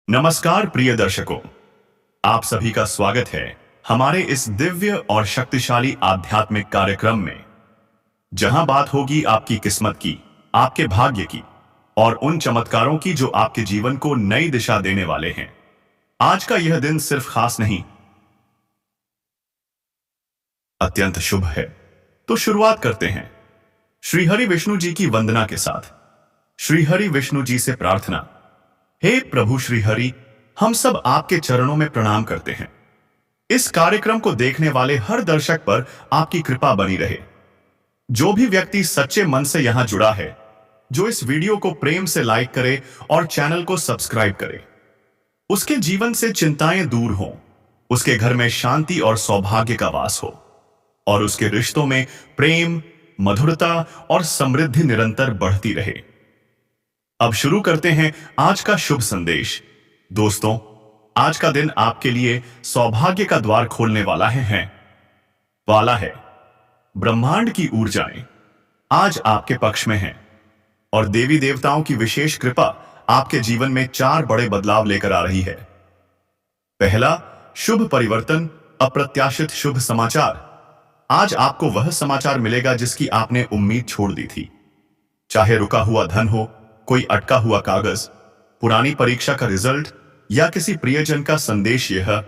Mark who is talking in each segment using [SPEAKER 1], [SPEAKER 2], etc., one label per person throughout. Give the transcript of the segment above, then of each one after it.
[SPEAKER 1] नमस्कार प्रिय दर्शकों, आप सभी का स्वागत है हमारे इस दिव्य और शक्तिशाली आध्यात्मिक कार्यक्रम में, जहां बात होगी आपकी किस्मत की, आपके भाग्य की और उन चमत्कारों की जो आपके जीवन को नई दिशा देने वाले हैं। आज का यह दिन सिर्फ खास नहीं, अत्यंत शुभ है। तो शुरुआत करते हैं श्रीहरि विष्णु जी की वंदना के साथ। श्रीहरि विष्णु जी से प्रार्थना। हे प्रभु श्रीहरि, हम सब आपके चरणों में प्रणाम करते हैं। इस कार्यक्रम को देखने वाले हर दर्शक पर आपकी कृपा बनी रहे। जो भी व्यक्ति सच्चे मन से यहां जुड़ा है, जो इस वीडियो को प्रेम से लाइक करे और चैनल को सब्सक्राइब करे, उसके जीवन से चिंताएं दूर हों, उसके घर में शांति और सौभाग्य का वास हो और उसके रिश्तों में प्रेम, मधुरता और समृद्धि निरंतर बढ़ती रहे। अब शुरू करते हैं आज का शुभ संदेश। दोस्तों, आज का दिन आपके लिए सौभाग्य का द्वार खोलने वाला है। ब्रह्मांड की ऊर्जाएं आज आपके पक्ष में हैं और देवी देवताओं की विशेष कृपा आपके जीवन में 4 बड़े बदलाव लेकर आ रही है। पहला, शुभ परिवर्तन, अप्रत्याशित शुभ समाचार। आज आपको वह समाचार मिलेगा जिसकी आपने उम्मीद छोड़ दी थी। चाहे रुका हुआ धन हो, कोई अटका हुआ कागज, पुरानी परीक्षा का रिजल्ट या किसी प्रियजन का संदेश, यह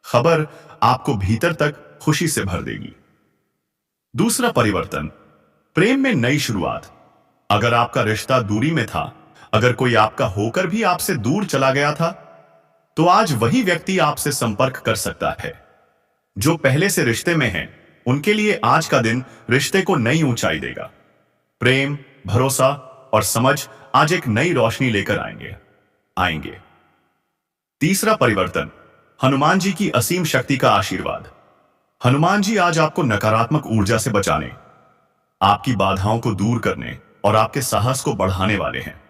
[SPEAKER 1] खबर आपको भीतर तक खुशी से भर देगी। दूसरा परिवर्तन, प्रेम में नई शुरुआत। अगर आपका रिश्ता दूरी में था, अगर कोई आपका होकर भी आपसे दूर चला गया था, तो आज वही व्यक्ति आपसे संपर्क कर सकता है। जो पहले से रिश्ते में हैं, उनके लिए आज का दिन रिश्ते को नई ऊंचाई देगा। प्रेम, भरोसा और समझ आज एक नई रोशनी लेकर आएंगे। तीसरा परिवर्तन, हनुमान जी की असीम शक्ति का आशीर्वाद। हनुमान जी आज आपको नकारात्मक ऊर्जा से बचाने, आपकी बाधाओं को दूर करने और आपके साहस को बढ़ाने वाले हैं।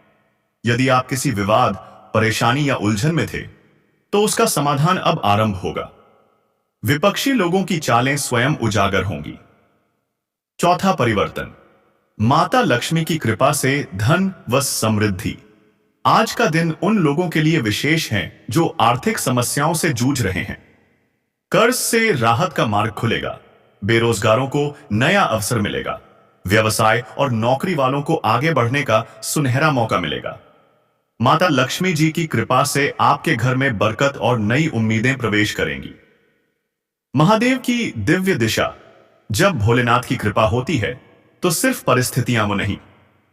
[SPEAKER 1] यदि आप किसी विवाद, परेशानी या उलझन में थे, तो उसका समाधान अब आरंभ होगा। विपक्षी लोगों की चालें स्वयं उजागर होंगी। चौथा परिवर्तन, माता लक्ष्मी की कृपा से धन व समृद्धि। आज का दिन उन लोगों के लिए विशेष है जो आर्थिक समस्याओं से जूझ रहे हैं। कर्ज से राहत का मार्ग खुलेगा, बेरोजगारों को नया अवसर मिलेगा, व्यवसाय और नौकरी वालों को आगे बढ़ने का सुनहरा मौका मिलेगा। माता लक्ष्मी जी की कृपा से आपके घर में बरकत और नई उम्मीदें प्रवेश करेंगी। महादेव की दिव्य दिशा। जब भोलेनाथ की कृपा होती है तो सिर्फ परिस्थितियां वो नहीं,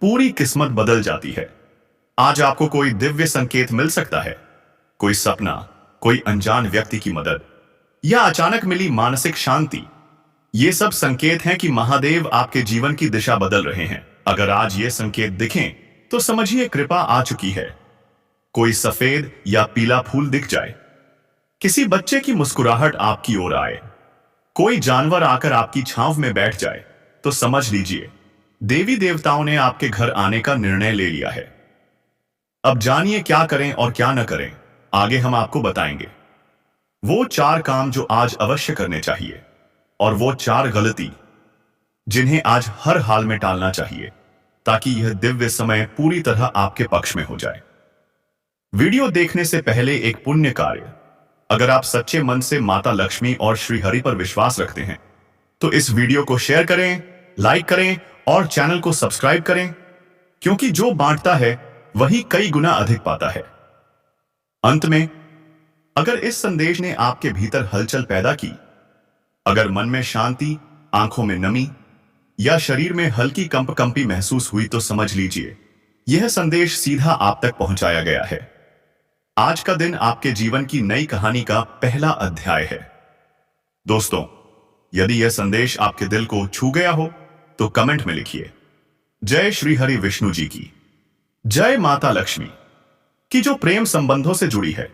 [SPEAKER 1] पूरी किस्मत बदल जाती है। आज आपको कोई दिव्य संकेत मिल सकता है, कोई सपना, कोई अनजान व्यक्ति की मदद या अचानक मिली मानसिक शांति। ये सब संकेत हैं कि महादेव आपके जीवन की दिशा बदल रहे हैं। अगर आज ये संकेत दिखें तो समझिए कृपा आ चुकी है। कोई सफेद या पीला फूल दिख जाए, किसी बच्चे की मुस्कुराहट आपकी ओर आए, कोई जानवर आकर आपकी छांव में बैठ जाए, तो समझ लीजिए देवी देवताओं ने आपके घर आने का निर्णय ले लिया है। अब जानिए क्या करें और क्या न करें, आगे हम आपको बताएंगे। वो 4 काम जो आज अवश्य करने चाहिए और वो 4 गलती जिन्हें आज हर हाल में टालना चाहिए, ताकि यह दिव्य समय पूरी तरह आपके पक्ष में हो जाए। वीडियो देखने से पहले एक पुण्य कार्य। अगर आप सच्चे मन से माता लक्ष्मी और श्रीहरि पर विश्वास रखते हैं, तो इस वीडियो को शेयर करें, लाइक करें और चैनल को सब्सक्राइब करें, क्योंकि जो बांटता है वही कई गुना अधिक पाता है। अंत में, अगर इस संदेश ने आपके भीतर हलचल पैदा की, अगर मन में शांति, आंखों में नमी या शरीर में हल्की कंपकंपी महसूस हुई, तो समझ लीजिए यह संदेश सीधा आप तक पहुंचाया गया है। आज का दिन आपके जीवन की नई कहानी का पहला अध्याय है। दोस्तों, यदि यह संदेश आपके दिल को छू गया हो तो कमेंट में लिखिए, जय श्री हरि विष्णु जी की, जय माता लक्ष्मी की, जो प्रेम संबंधों से जुड़ी है।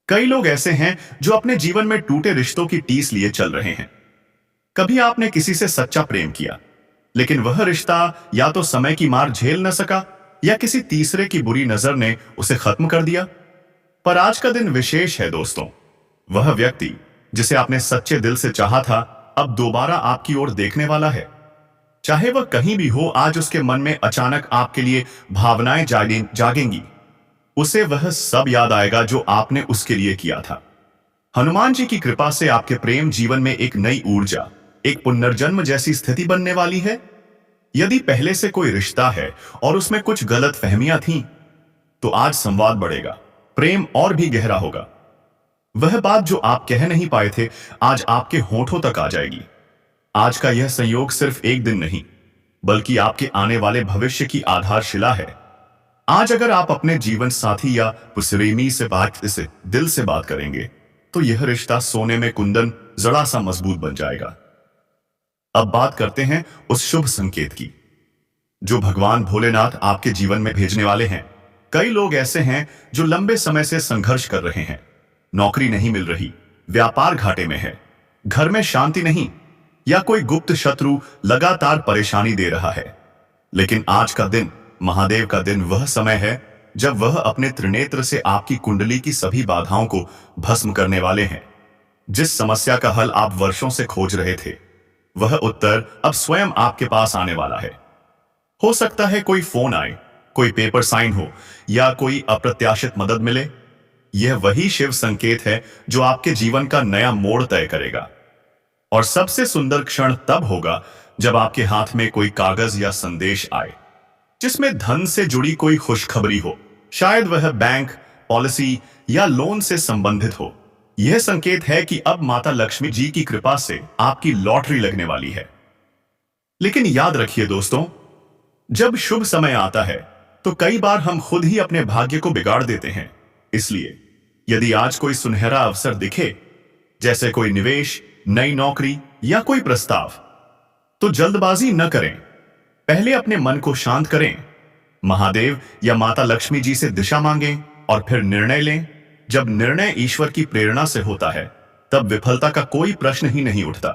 [SPEAKER 1] कई लोग ऐसे हैं जो अपने जीवन में टूटे रिश्तों की टीस लिए चल रहे हैं। कभी आपने किसी से सच्चा प्रेम किया, लेकिन वह रिश्ता या तो समय की मार झेल न सका या किसी तीसरे की बुरी नजर ने उसे खत्म कर दिया। पर आज का दिन विशेष है दोस्तों। वह व्यक्ति जिसे आपने सच्चे दिल से चाहा था, अब दोबारा आपकी ओर देखने वाला है। चाहे वह कहीं भी हो, आज उसके मन में अचानक आपके लिए भावनाएं जागेंगी। उसे वह सब याद आएगा जो आपने उसके लिए किया था। हनुमान जी की कृपा से आपके प्रेम जीवन में एक नई ऊर्जा, एक पुनर्जन्म जैसी स्थिति बनने वाली है। यदि पहले से कोई रिश्ता है और उसमें कुछ गलत फहमियां थीं, तो आज संवाद बढ़ेगा, प्रेम और भी गहरा होगा। वह बात जो आप कह नहीं पाए थे, आज आपके होठों तक आ जाएगी। आज का यह संयोग सिर्फ एक दिन नहीं, बल्कि आपके आने वाले भविष्य की आधारशिला है। आज अगर आप अपने जीवन साथी या प्रेमी से दिल से बात करेंगे, तो यह रिश्ता सोने में कुंदन जड़ा सा मजबूत बन जाएगा। अब बात करते हैं उस शुभ संकेत की, जो भगवान भोलेनाथ आपके जीवन में भेजने वाले हैं। कई लोग ऐसे हैं जो लंबे समय से संघर्ष कर रहे हैं। नौकरी नहीं मिल रही, व्यापार घाटे में है, घर में शांति नहीं, या कोई गुप्त शत्रु लगातार परेशानी दे रहा है। लेकिन आज का दिन, महादेव का दिन, वह समय है जब वह अपने त्रिनेत्र से आपकी कुंडली की सभी बाधाओं को भस्म करने वाले हैं। जिस समस्या का हल आप वर्षों से खोज रहे थे, वह उत्तर अब स्वयं आपके पास आने वाला है। हो सकता है कोई फोन आए, कोई पेपर साइन हो, या कोई अप्रत्याशित मदद मिले। यह वही शिव संकेत है जो आपके जीवन का नया मोड़ तय करेगा। और सबसे सुंदर क्षण तब होगा जब आपके हाथ में कोई कागज या संदेश आए, जिसमें धन से जुड़ी कोई खुशखबरी हो। शायद वह बैंक, पॉलिसी या लोन से संबंधित हो। यह संकेत है कि अब माता लक्ष्मी जी की कृपा से आपकी लॉटरी लगने वाली है। लेकिन याद रखिए दोस्तों, जब शुभ समय आता है तो कई बार हम खुद ही अपने भाग्य को बिगाड़ देते हैं। इसलिए यदि आज कोई सुनहरा अवसर दिखे, जैसे कोई निवेश, नई नौकरी या कोई प्रस्ताव, तो जल्दबाजी न करें। पहले अपने मन को शांत करें, महादेव या माता लक्ष्मी जी से दिशा मांगें और फिर निर्णय लें। जब निर्णय ईश्वर की प्रेरणा से होता है, तब विफलता का कोई प्रश्न ही नहीं उठता।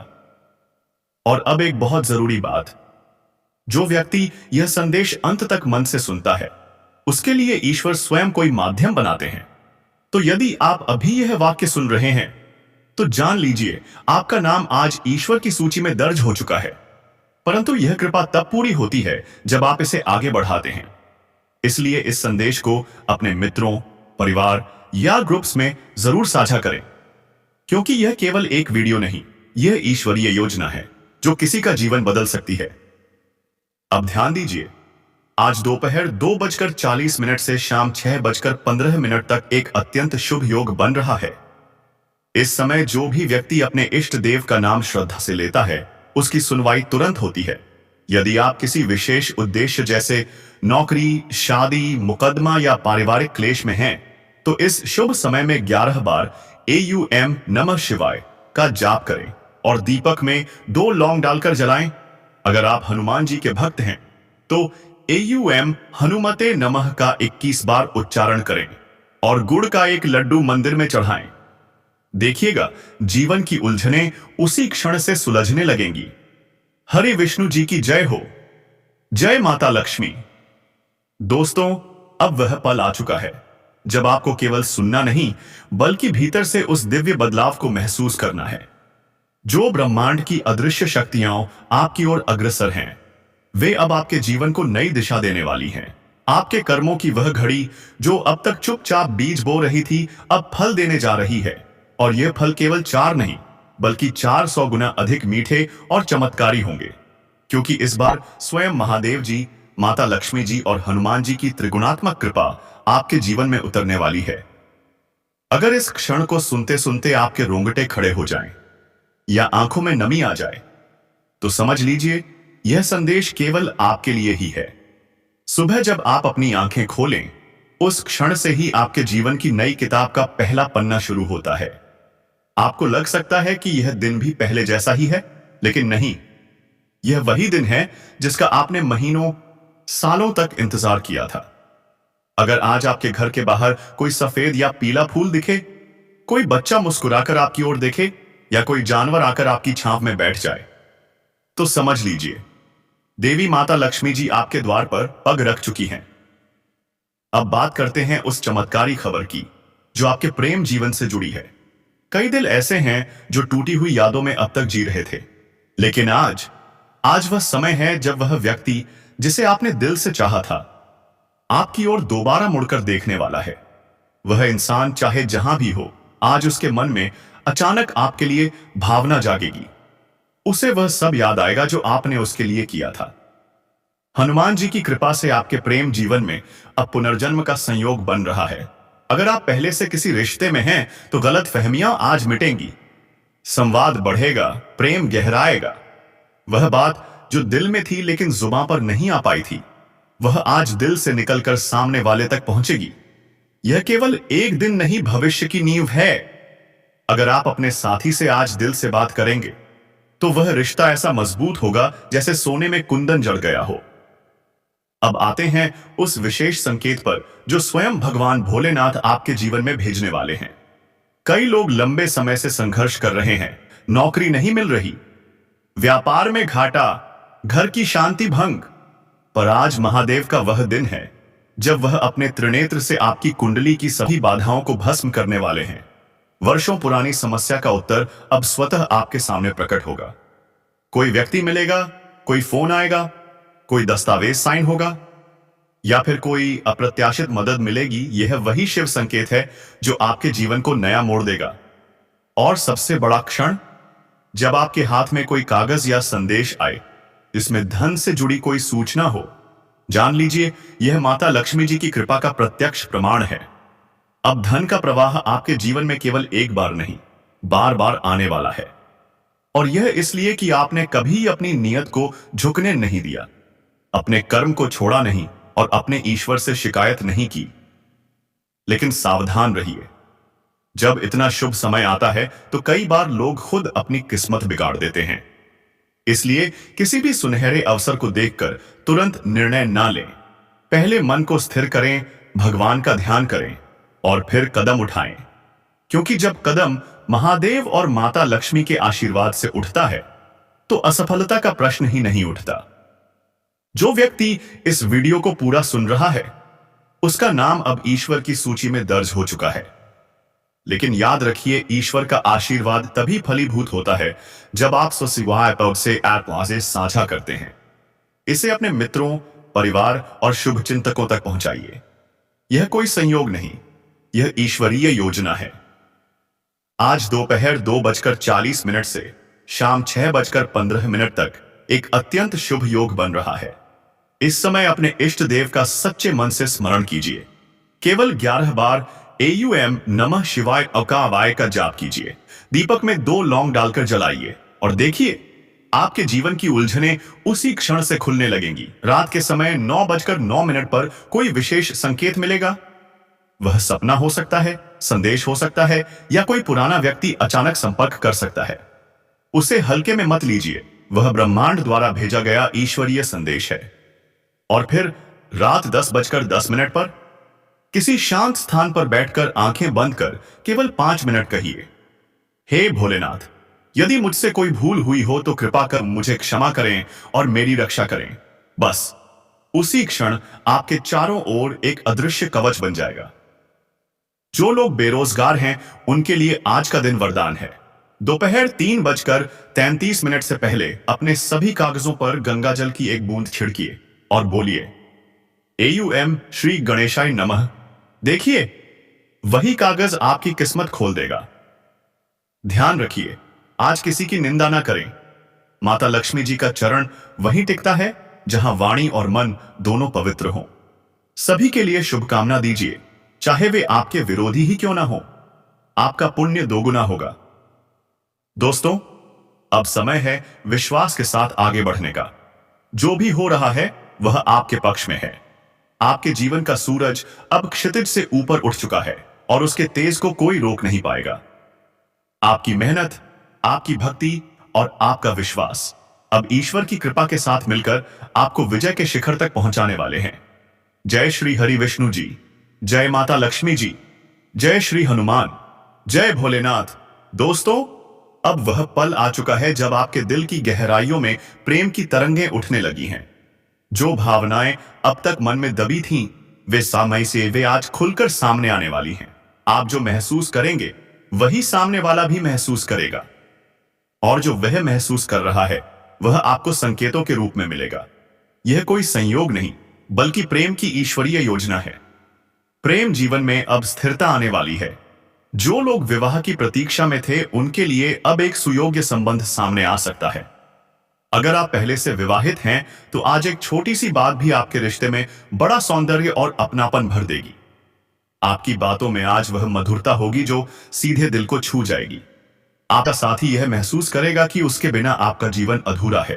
[SPEAKER 1] और अब एक बहुत जरूरी बात, जो व्यक्ति यह संदेश अंत तक मन से सुनता है, उसके लिए ईश्वर स्वयं कोई माध्यम बनाते हैं। तो यदि आप अभी यह वाक्य सुन रहे हैं, तो जान लीजिए आपका नाम आज ईश्वर की सूची में दर्ज हो चुका है। परंतु यह कृपा तब पूरी होती है जब आप इसे आगे बढ़ाते हैं। इसलिए इस संदेश को अपने मित्रों, परिवार या ग्रुप्स में जरूर साझा करें, क्योंकि यह केवल एक वीडियो नहीं, यह ईश्वरीय योजना है जो किसी का जीवन बदल सकती है। अब ध्यान दीजिए, आज दोपहर 2:40 से शाम 6:15 तक एक अत्यंत शुभ योग बन रहा है। इस समय जो भी व्यक्ति अपने इष्ट देव का नाम श्रद्धा से लेता है, उसकी सुनवाई तुरंत होती है। यदि आप किसी विशेष उद्देश्य जैसे नौकरी, शादी, मुकदमा या पारिवारिक क्लेश में हैं, तो इस शुभ समय में 11 बार AUM नमः शिवाय का जाप करें और दीपक में 2 लौंग डालकर जलाएं। अगर आप हनुमान जी के भक्त हैं, तो AUM हनुमते नमः का 21 बार उच्चारण करें और गुड़ का एक लड्डू मंदिर में चढ़ाएं। देखिएगा, जीवन की उलझनें उसी क्षण से सुलझने लगेंगी। हरे विष्णु जी की जय हो। जय माता लक्ष्मी। दोस्तों, अब वह पल आ चुका है जब आपको केवल सुनना नहीं, बल्कि भीतर से उस दिव्य बदलाव को महसूस करना है। जो ब्रह्मांड की अदृश्य शक्तियां आपकी ओर अग्रसर हैं, वे अब आपके जीवन को नई दिशा देने वाली हैं। आपके कर्मों की वह घड़ी जो अब तक चुपचाप बीज बो रही थी, अब फल देने जा रही है। और यह फल केवल 4 नहीं, बल्कि 400 गुना अधिक मीठे और चमत्कारी होंगे, क्योंकि इस बार स्वयं महादेव जी, माता लक्ष्मी जी और हनुमान जी की त्रिगुणात्मक कृपा आपके जीवन में उतरने वाली है। अगर इस क्षण को सुनते सुनते आपके रोंगटे खड़े हो जाएं या आंखों में नमी आ जाए, तो समझ लीजिए यह संदेश केवल आपके लिए ही है। सुबह जब आप अपनी आंखें खोलें, उस क्षण से ही आपके जीवन की नई किताब का पहला पन्ना शुरू होता है। आपको लग सकता है कि यह दिन भी पहले जैसा ही है, लेकिन नहीं, यह वही दिन है जिसका आपने महीनों, सालों तक इंतजार किया था। अगर आज आपके घर के बाहर कोई सफेद या पीला फूल दिखे, कोई बच्चा मुस्कुराकर आपकी ओर देखे या कोई जानवर आकर आपकी छांव में बैठ जाए, तो समझ लीजिए देवी माता लक्ष्मी जी आपके द्वार पर पग रख चुकी हैं। अब बात करते हैं उस चमत्कारी खबर की जो आपके प्रेम जीवन से जुड़ी है। कई दिल ऐसे हैं जो टूटी हुई यादों में अब तक जी रहे थे, लेकिन आज वह समय है जब वह व्यक्ति जिसे आपने दिल से चाहा था, आपकी ओर दोबारा मुड़कर देखने वाला है। वह इंसान चाहे जहां भी हो, आज उसके मन में अचानक आपके लिए भावना जागेगी। उसे वह सब याद आएगा जो आपने उसके लिए किया था। हनुमान जी की कृपा से आपके प्रेम जीवन में अब पुनर्जन्म का संयोग बन रहा है। अगर आप पहले से किसी रिश्ते में हैं तो गलत फहमियां आज मिटेंगी, संवाद बढ़ेगा, प्रेम गहराएगा। वह बात जो दिल में थी लेकिन जुबां पर नहीं आ पाई थी, वह आज दिल से निकलकर सामने वाले तक पहुंचेगी। यह केवल एक दिन नहीं, भविष्य की नींव है। अगर आप अपने साथी से आज दिल से बात करेंगे तो वह रिश्ता ऐसा मजबूत होगा जैसे सोने में कुंदन जड़ गया हो। अब आते हैं उस विशेष संकेत पर जो स्वयं भगवान भोलेनाथ आपके जीवन में भेजने वाले हैं। कई लोग लंबे समय से संघर्ष कर रहे हैं, नौकरी नहीं मिल रही, व्यापार में घाटा, घर की शांति भंग। पर आज महादेव का वह दिन है जब वह अपने त्रिनेत्र से आपकी कुंडली की सभी बाधाओं को भस्म करने वाले हैं। वर्षों पुरानी समस्या का उत्तर अब स्वतः आपके सामने प्रकट होगा। कोई व्यक्ति मिलेगा, कोई फोन आएगा, कोई दस्तावेज साइन होगा, या फिर कोई अप्रत्याशित मदद मिलेगी। यह वही शिव संकेत है जो आपके जीवन को नया मोड़ देगा। और सबसे बड़ा क्षण, जब आपके हाथ में कोई कागज या संदेश आए जिसमें धन से जुड़ी कोई सूचना हो। जान लीजिए, यह माता लक्ष्मी जी की कृपा का प्रत्यक्ष प्रमाण है। अब धन का प्रवाह आपके जीवन में केवल एक बार नहीं, बार बार आने वाला है। और यह इसलिए कि आपने कभी अपनी नियत को झुकने नहीं दिया, अपने कर्म को छोड़ा नहीं और अपने ईश्वर से शिकायत नहीं की। लेकिन सावधान रहिए, जब इतना शुभ समय आता है तो कई बार लोग खुद अपनी किस्मत बिगाड़ देते हैं। इसलिए किसी भी सुनहरे अवसर को देखकर तुरंत निर्णय ना लें। पहले मन को स्थिर करें, भगवान का ध्यान करें और फिर कदम उठाएं। क्योंकि जब कदम महादेव और माता लक्ष्मी के आशीर्वाद से उठता है तो असफलता का प्रश्न ही नहीं उठता। जो व्यक्ति इस वीडियो को पूरा सुन रहा है उसका नाम अब ईश्वर की सूची में दर्ज हो चुका है। लेकिन याद रखिए, ईश्वर का आशीर्वाद तभी फलीभूत होता है जब आप से साझा करते हैं। इसे अपने मित्रों, परिवार और शुभ चिंतकों तक पहुंचाइए। यह कोई संयोग नहीं, यह ईश्वरीय योजना है। आज दोपहर 2:40 से शाम 6:15 तक एक अत्यंत शुभ योग बन रहा है। इस समय अपने इष्ट देव का सच्चे मन से स्मरण कीजिए। केवल 11 बार AUM नमः शिवाय अकावाय का जाप कीजिए। दीपक में 2 लौंग डालकर जलाइए और देखिए, आपके जीवन की उलझनें उसी क्षण से खुलने लगेंगी। रात के समय 9:09 पर कोई विशेष संकेत मिलेगा। वह सपना हो सकता है, संदेश हो सकता है, या कोई पुराना व्यक्ति अचानक संपर्क कर सकता है। उसे हल्के में मत लीजिए, वह ब्रह्मांड द्वारा भेजा गया ईश्वरीय संदेश है। और फिर रात 10:10 पर किसी शांत स्थान पर बैठकर आंखें बंद कर केवल 5 मिनट कहिए, हे भोलेनाथ, यदि मुझसे कोई भूल हुई हो तो कृपा कर मुझे क्षमा करें और मेरी रक्षा करें। बस उसी क्षण आपके चारों ओर एक अदृश्य कवच बन जाएगा। जो लोग बेरोजगार हैं उनके लिए आज का दिन वरदान है। दोपहर 3:33 से पहले अपने सभी कागजों पर गंगाजल की एक बूंद छिड़किए और बोलिए, AUM श्री गणेशाय नमः। देखिए, वही कागज आपकी किस्मत खोल देगा। ध्यान रखिए, आज किसी की निंदा ना करें। माता लक्ष्मी जी का चरण वहीं टिकता है जहां वाणी और मन दोनों पवित्र हों। सभी के लिए शुभकामना दीजिए, चाहे वे आपके विरोधी ही क्यों ना हो। आपका पुण्य दोगुना होगा। दोस्तों, अब समय है विश्वास के साथ आगे बढ़ने का। जो भी हो रहा है वह आपके पक्ष में है। आपके जीवन का सूरज अब क्षितिज से ऊपर उठ चुका है और उसके तेज को कोई रोक नहीं पाएगा। आपकी मेहनत, आपकी भक्ति और आपका विश्वास अब ईश्वर की कृपा के साथ मिलकर आपको विजय के शिखर तक पहुंचाने वाले हैं। जय श्री हरि विष्णु जी, जय माता लक्ष्मी जी, जय श्री हनुमान, जय भोलेनाथ। दोस्तों, अब वह पल आ चुका है जब आपके दिल की गहराइयों में प्रेम की तरंगें उठने लगी हैं। जो भावनाएं अब तक मन में दबी थीं, वे समय से वे आज खुलकर सामने आने वाली हैं। आप जो महसूस करेंगे वही सामने वाला भी महसूस करेगा, और जो वह महसूस कर रहा है वह आपको संकेतों के रूप में मिलेगा। यह कोई संयोग नहीं, बल्कि प्रेम की ईश्वरीय योजना है। प्रेम जीवन में अब स्थिरता आने वाली है। जो लोग विवाह की प्रतीक्षा में थे, उनके लिए अब एक सुयोग्य संबंध सामने आ सकता है। अगर आप पहले से विवाहित हैं, तो आज एक छोटी सी बात भी आपके रिश्ते में बड़ा सौंदर्य और अपनापन भर देगी। आपकी बातों में आज वह मधुरता होगी जो सीधे दिल को छू जाएगी। आपका साथी यह महसूस करेगा कि उसके बिना आपका जीवन अधूरा है।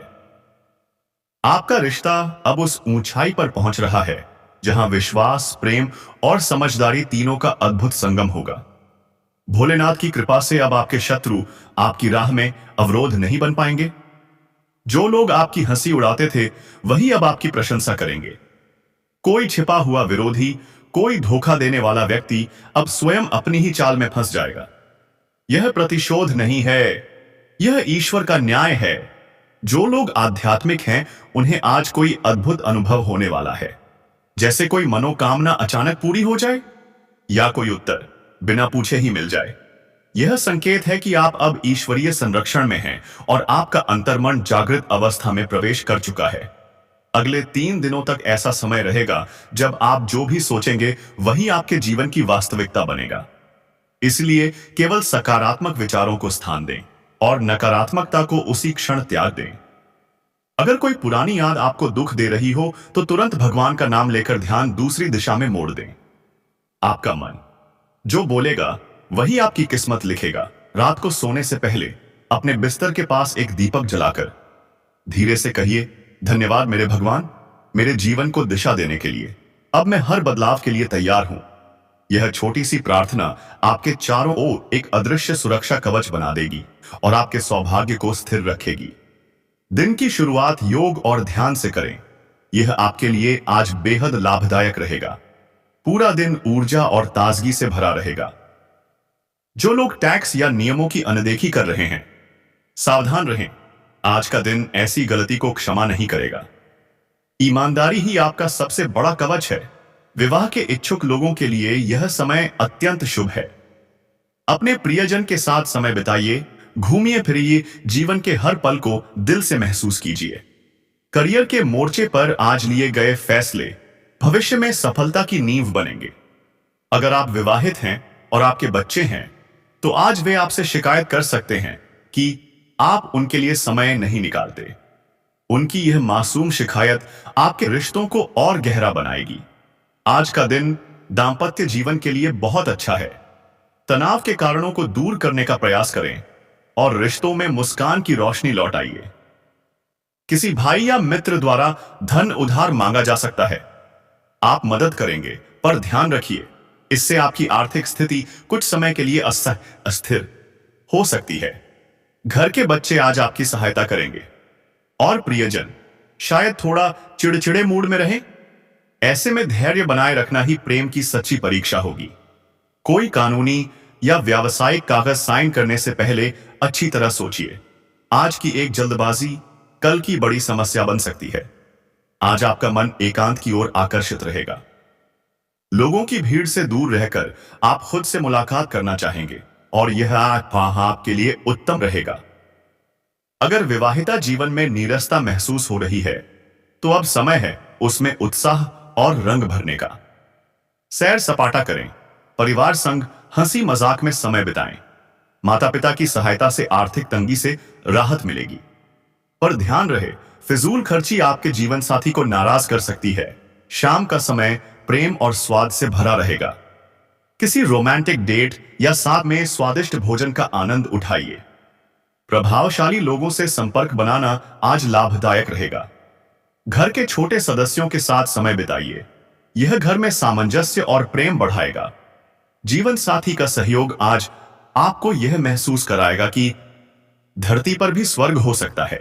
[SPEAKER 1] आपका रिश्ता अब उस ऊंचाई पर पहुंच रहा है जहां विश्वास, प्रेम और समझदारी तीनों का अद्भुत संगम होगा। भोलेनाथ की कृपा से अब आपके शत्रु आपकी राह में अवरोध नहीं बन पाएंगे। जो लोग आपकी हंसी उड़ाते थे, वही अब आपकी प्रशंसा करेंगे। कोई छिपा हुआ विरोधी, कोई धोखा देने वाला व्यक्ति अब स्वयं अपनी ही चाल में फंस जाएगा। यह प्रतिशोध नहीं है, यह ईश्वर का न्याय है। जो लोग आध्यात्मिक हैं, उन्हें आज कोई अद्भुत अनुभव होने वाला है। जैसे कोई मनोकामना अचानक पूरी हो जाए या कोई उत्तर बिना पूछे ही मिल जाए। यह संकेत है कि आप अब ईश्वरीय संरक्षण में हैं और आपका अंतर्मन जागृत अवस्था में प्रवेश कर चुका है। अगले 3 दिनों तक ऐसा समय रहेगा जब आप जो भी सोचेंगे वही आपके जीवन की वास्तविकता बनेगा। इसलिए केवल सकारात्मक विचारों को स्थान दें और नकारात्मकता को उसी क्षण त्याग दें। अगर कोई पुरानी याद आपको दुख दे रही हो, तो तुरंत भगवान का नाम लेकर ध्यान दूसरी दिशा में मोड़ दें। आपका मन जो बोलेगा वही आपकी किस्मत लिखेगा। रात को सोने से पहले अपने बिस्तर के पास एक दीपक जलाकर धीरे से कहिए, धन्यवाद मेरे भगवान, मेरे जीवन को दिशा देने के लिए। अब मैं हर बदलाव के लिए तैयार हूं। यह छोटी सी प्रार्थना आपके चारों ओर एक अदृश्य सुरक्षा कवच बना देगी और आपके सौभाग्य को स्थिर रखेगी। दिन की शुरुआत योग और ध्यान से करें। यह आपके लिए आज बेहद लाभदायक रहेगा। पूरा दिन ऊर्जा और ताजगी से भरा रहेगा। जो लोग टैक्स या नियमों की अनदेखी कर रहे हैं, सावधान रहें। आज का दिन ऐसी गलती को क्षमा नहीं करेगा। ईमानदारी ही आपका सबसे बड़ा कवच है। विवाह के इच्छुक लोगों के लिए यह समय अत्यंत शुभ है। अपने प्रियजन के साथ समय बिताइए, घूमिए फिरिए, जीवन के हर पल को दिल से महसूस कीजिए। करियर के मोर्चे पर आज लिए गए फैसले भविष्य में सफलता की नींव बनेंगे। अगर आप विवाहित हैं और आपके बच्चे हैं, तो आज वे आपसे शिकायत कर सकते हैं कि आप उनके लिए समय नहीं निकालते। उनकी यह मासूम शिकायत आपके रिश्तों को और गहरा बनाएगी। आज का दिन दांपत्य जीवन के लिए बहुत अच्छा है। तनाव के कारणों को दूर करने का प्रयास करें और रिश्तों में मुस्कान की रोशनी लौटाइए। किसी भाई या मित्र द्वारा धन उधार मांगा जा सकता है। आप मदद करेंगे, पर ध्यान रखिए, इससे आपकी आर्थिक स्थिति कुछ समय के लिए अस्थिर हो सकती है। घर के बच्चे आज आपकी सहायता करेंगे और प्रियजन शायद थोड़ा चिड़चिड़े मूड में रहें। ऐसे में धैर्य बनाए रखना ही प्रेम की सच्ची परीक्षा होगी। कोई कानूनी या व्यावसायिक कागज साइन करने से पहले अच्छी तरह सोचिए। आज की एक जल्दबाजी कल की बड़ी समस्या बन सकती है। आज आपका मन एकांत की ओर आकर्षित रहेगा। लोगों की भीड़ से दूर रहकर आप खुद से मुलाकात करना चाहेंगे और यह आपके लिए उत्तम रहेगा। अगर विवाहिता जीवन में नीरसता महसूस हो रही है, तो अब समय है उसमें उत्साह और रंग भरने का। सैर सपाटा करें, परिवार संग हंसी मजाक में समय बिताएं। माता पिता की सहायता से आर्थिक तंगी से राहत मिलेगी। पर ध्यान रहे, फिजूल खर्ची आपके जीवन साथी को नाराज कर सकती है। शाम का समय प्रेम और स्वाद से भरा रहेगा। किसी रोमांटिक डेट या साथ में स्वादिष्ट भोजन का आनंद उठाइए। प्रभावशाली लोगों से संपर्क बनाना आज लाभदायक रहेगा। घर के छोटे सदस्यों के साथ समय बिताइए। यह घर में सामंजस्य और प्रेम बढ़ाएगा। जीवन साथी का सहयोग आज आपको यह महसूस कराएगा कि धरती पर भी स्वर्ग हो सकता है।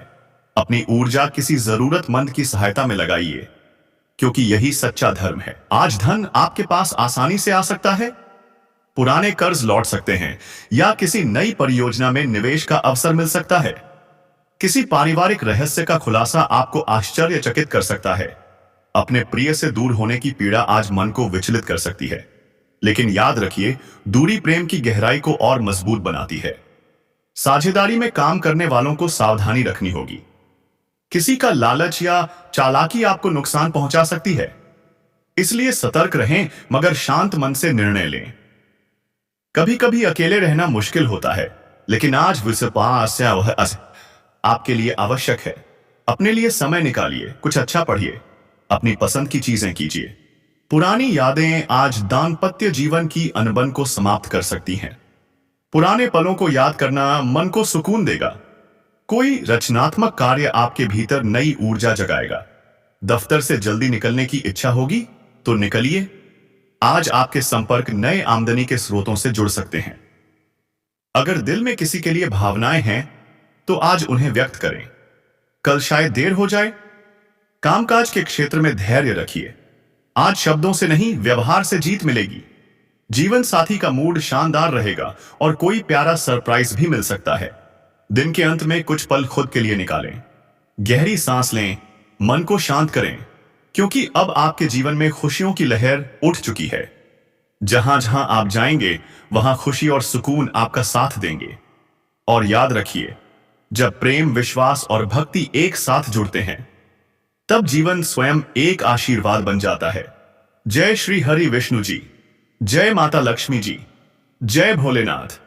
[SPEAKER 1] अपनी ऊर्जा किसी जरूरतमंद की सहायता में लगाइए, क्योंकि यही सच्चा धर्म है। आज धन आपके पास आसानी से आ सकता है। पुराने कर्ज लौट सकते हैं या किसी नई परियोजना में निवेश का अवसर मिल सकता है। किसी पारिवारिक रहस्य का खुलासा आपको आश्चर्यचकित कर सकता है। अपने प्रिय से दूर होने की पीड़ा आज मन को विचलित कर सकती है, लेकिन याद रखिए, दूरी प्रेम की गहराई को और मजबूत बनाती है। साझेदारी में काम करने वालों को सावधानी रखनी होगी। किसी का लालच या चालाकी आपको नुकसान पहुंचा सकती है, इसलिए सतर्क रहें मगर शांत मन से निर्णय लें। कभी कभी अकेले रहना मुश्किल होता है, लेकिन आज विश्वास आपके लिए आवश्यक है। अपने लिए समय निकालिए, कुछ अच्छा पढ़िए, अपनी पसंद की चीजें कीजिए। पुरानी यादें आज दाम्पत्य जीवन की अनबन को समाप्त कर सकती हैं। पुराने पलों को याद करना मन को सुकून देगा। कोई रचनात्मक कार्य आपके भीतर नई ऊर्जा जगाएगा। दफ्तर से जल्दी निकलने की इच्छा होगी तो निकलिए। आज आपके संपर्क नए आमदनी के स्रोतों से जुड़ सकते हैं। अगर दिल में किसी के लिए भावनाएं हैं तो आज उन्हें व्यक्त करें। कल शायद देर हो जाए। कामकाज के क्षेत्र में धैर्य रखिए। आज शब्दों से नहीं, व्यवहार से जीत मिलेगी। जीवन साथी का मूड शानदार रहेगा और कोई प्यारा सरप्राइज भी मिल सकता है। दिन के अंत में कुछ पल खुद के लिए निकालें। गहरी सांस लें, मन को शांत करें, क्योंकि अब आपके जीवन में खुशियों की लहर उठ चुकी है। जहां जहां आप जाएंगे वहां खुशी और सुकून आपका साथ देंगे। और याद रखिए, जब प्रेम, विश्वास और भक्ति एक साथ जुड़ते हैं तब जीवन स्वयं एक आशीर्वाद बन जाता है। जय श्री हरि विष्णु जी, जय माता लक्ष्मी जी, जय भोलेनाथ।